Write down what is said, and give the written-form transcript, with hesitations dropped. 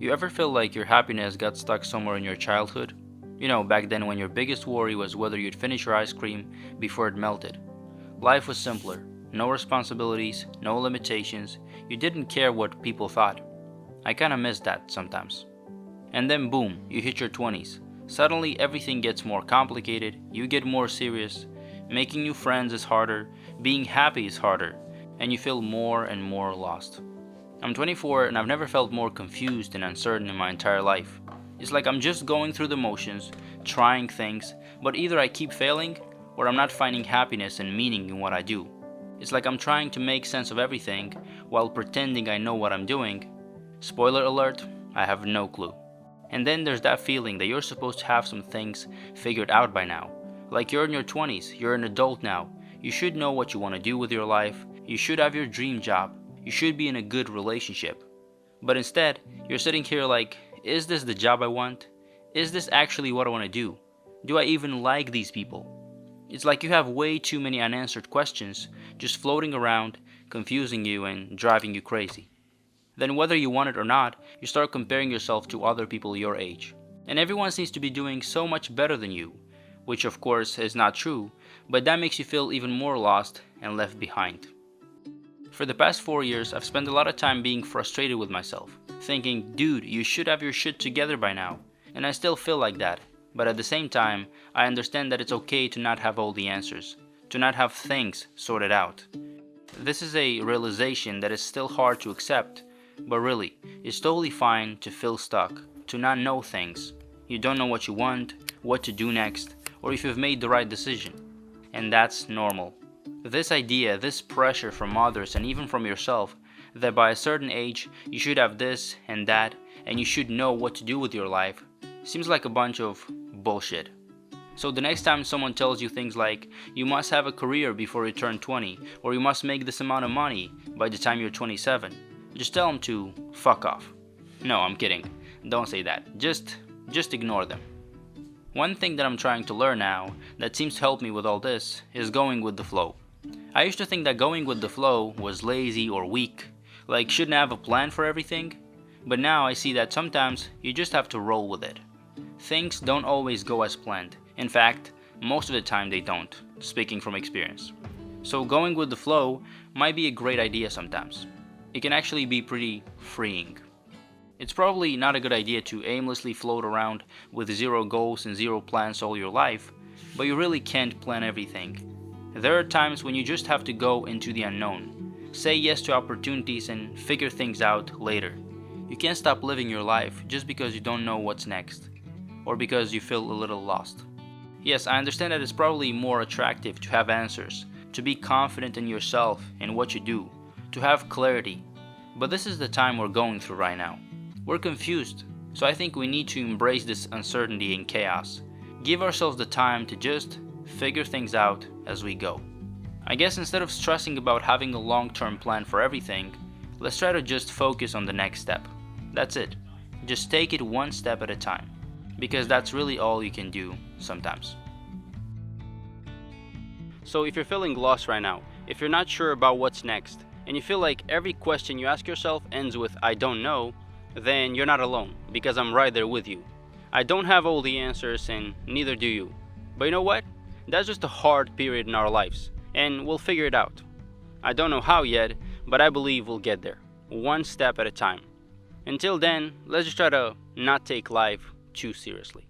You ever feel like your happiness got stuck somewhere in your childhood? You know, back then when your biggest worry was whether you'd finish your ice cream before it melted. Life was simpler. No responsibilities, no limitations. You didn't care what people thought. I kinda miss that sometimes. And then boom, you hit your 20s. Suddenly everything gets more complicated, you get more serious, making new friends is harder, being happy is harder, and you feel more and more lost. I'm 24 and I've never felt more confused and uncertain in my entire life. It's like I'm just going through the motions, trying things, but either I keep failing or I'm not finding happiness and meaning in what I do. It's like I'm trying to make sense of everything while pretending I know what I'm doing. Spoiler alert, I have no clue. And then there's that feeling that you're supposed to have some things figured out by now. Like you're in your 20s, you're an adult now. You should know what you want to do with your life. You should have your dream job. You should be in a good relationship. But instead, you're sitting here like, is this the job I want? Is this actually what I want to do? Do I even like these people? It's like you have way too many unanswered questions just floating around, confusing you and driving you crazy. Then whether you want it or not, you start comparing yourself to other people your age. And everyone seems to be doing so much better than you, which of course is not true, but that makes you feel even more lost and left behind. For the past 4 years, I've spent a lot of time being frustrated with myself, thinking, dude, you should have your shit together by now. And I still feel like that, but at the same time, I understand that it's okay to not have all the answers, to not have things sorted out. This is a realization that is still hard to accept, but really, it's totally fine to feel stuck, to not know things. You don't know what you want, what to do next, or if you've made the right decision. And that's normal. This idea, this pressure from others and even from yourself, that by a certain age you should have this and that, and you should know what to do with your life, seems like a bunch of bullshit. So the next time someone tells you things like, you must have a career before you turn 20, or you must make this amount of money by the time you're 27, just tell them to fuck off. No, I'm kidding. Don't say that. Just ignore them. One thing that I'm trying to learn now that seems to help me with all this is going with the flow. I used to think that going with the flow was lazy or weak, like shouldn't I have a plan for everything? But now I see that sometimes you just have to roll with it. Things don't always go as planned. In fact, most of the time they don't, speaking from experience. So going with the flow might be a great idea sometimes. It can actually be pretty freeing. It's probably not a good idea to aimlessly float around with zero goals and zero plans all your life, but you really can't plan everything. There are times when you just have to go into the unknown, say yes to opportunities and figure things out later. You can't stop living your life just because you don't know what's next, or because you feel a little lost. Yes, I understand that it's probably more attractive to have answers, to be confident in yourself and what you do, to have clarity, but this is the time we're going through right now. We're confused, so I think we need to embrace this uncertainty and chaos. Give ourselves the time to just figure things out as we go. I guess instead of stressing about having a long-term plan for everything, let's try to just focus on the next step. That's it. Just take it one step at a time, because that's really all you can do sometimes. So if you're feeling lost right now, if you're not sure about what's next, and you feel like every question you ask yourself ends with I don't know, then you're not alone, because I'm right there with you. I don't have all the answers and neither do you. But you know what? That's just a hard period in our lives, and we'll figure it out. I don't know how yet, but I believe we'll get there, one step at a time. Until then, let's just try to not take life too seriously.